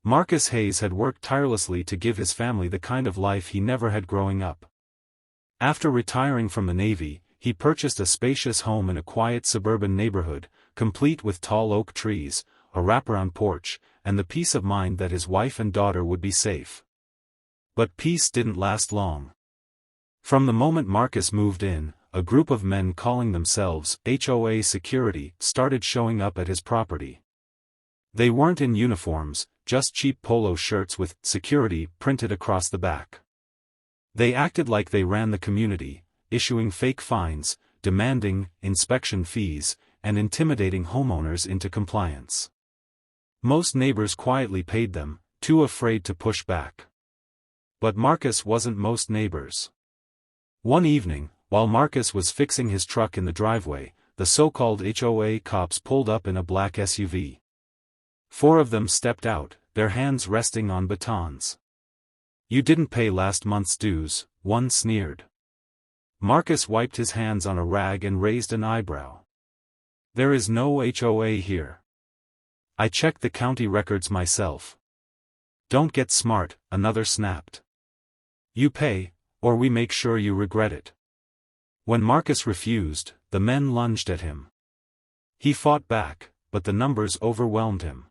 Marcus Hayes had worked tirelessly to give his family the kind of life he never had growing up. After retiring from the Navy, he purchased a spacious home in a quiet suburban neighborhood, complete with tall oak trees, a wraparound porch, and the peace of mind that his wife and daughter would be safe. But peace didn't last long. From the moment Marcus moved in, a group of men calling themselves HOA security started showing up at his property. They weren't in uniforms, just cheap polo shirts with "security" printed across the back. They acted like they ran the community, issuing fake fines, demanding inspection fees, and intimidating homeowners into compliance. Most neighbors quietly paid them, too afraid to push back. But Marcus wasn't most neighbors. One evening, while Marcus was fixing his truck in the driveway, the so-called HOA cops pulled up in a black SUV. 4 of them stepped out, their hands resting on batons. "You didn't pay last month's dues," one sneered. Marcus wiped his hands on a rag and raised an eyebrow. "There is no HOA here. I checked the county records myself." "Don't get smart," another snapped. "You pay, or we make sure you regret it." When Marcus refused, the men lunged at him. He fought back, but the numbers overwhelmed him.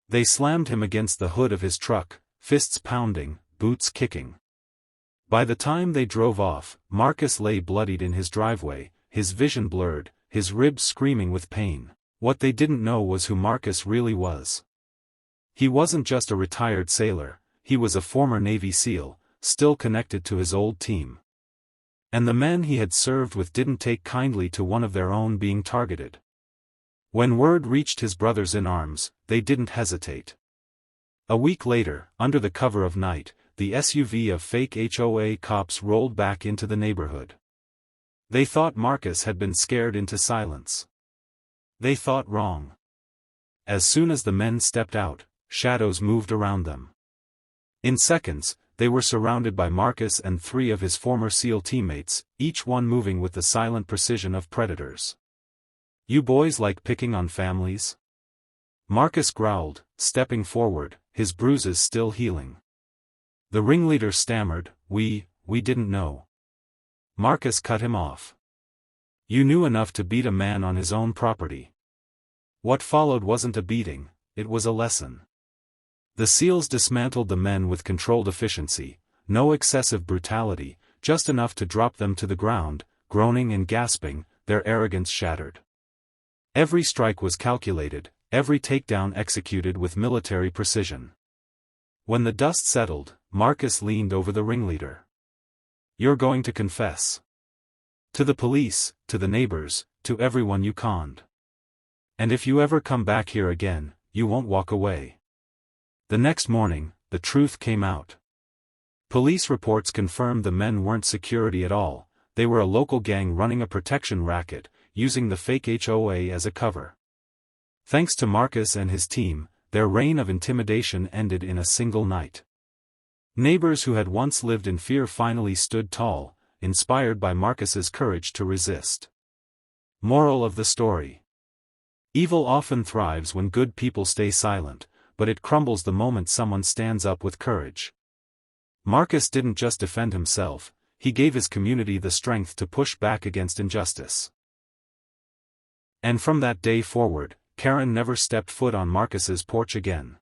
They slammed him against the hood of his truck, fists pounding, boots kicking. By the time they drove off, Marcus lay bloodied in his driveway, his vision blurred, his ribs screaming with pain. What they didn't know was who Marcus really was. He wasn't just a retired sailor, he was a former Navy SEAL, still connected to his old team. And the men he had served with didn't take kindly to one of their own being targeted. When word reached his brothers in arms, they didn't hesitate. A week later, under the cover of night, the SUV of fake HOA cops rolled back into the neighborhood. They thought Marcus had been scared into silence. They thought wrong. As soon as the men stepped out, shadows moved around them. In seconds, they were surrounded by Marcus and 3 of his former SEAL teammates, each one moving with the silent precision of predators. "You boys like picking on families?" Marcus growled, stepping forward, his bruises still healing. The ringleader stammered, We didn't know." Marcus cut him off. "You knew enough to beat a man on his own property." What followed wasn't a beating, it was a lesson. The SEALs dismantled the men with controlled efficiency, no excessive brutality, just enough to drop them to the ground, groaning and gasping, their arrogance shattered. Every strike was calculated, every takedown executed with military precision. When the dust settled, Marcus leaned over the ringleader. "You're going to confess. To the police, to the neighbors, to everyone you conned. And if you ever come back here again, you won't walk away." The next morning, the truth came out. Police reports confirmed the men weren't security at all, they were a local gang running a protection racket, using the fake HOA as a cover. Thanks to Marcus and his team, their reign of intimidation ended in a single night. Neighbors who had once lived in fear finally stood tall, inspired by Marcus's courage to resist. Moral of the story: evil often thrives when good people stay silent, but it crumbles the moment someone stands up with courage. Marcus didn't just defend himself, he gave his community the strength to push back against injustice. And from that day forward, Karen never stepped foot on Marcus's porch again.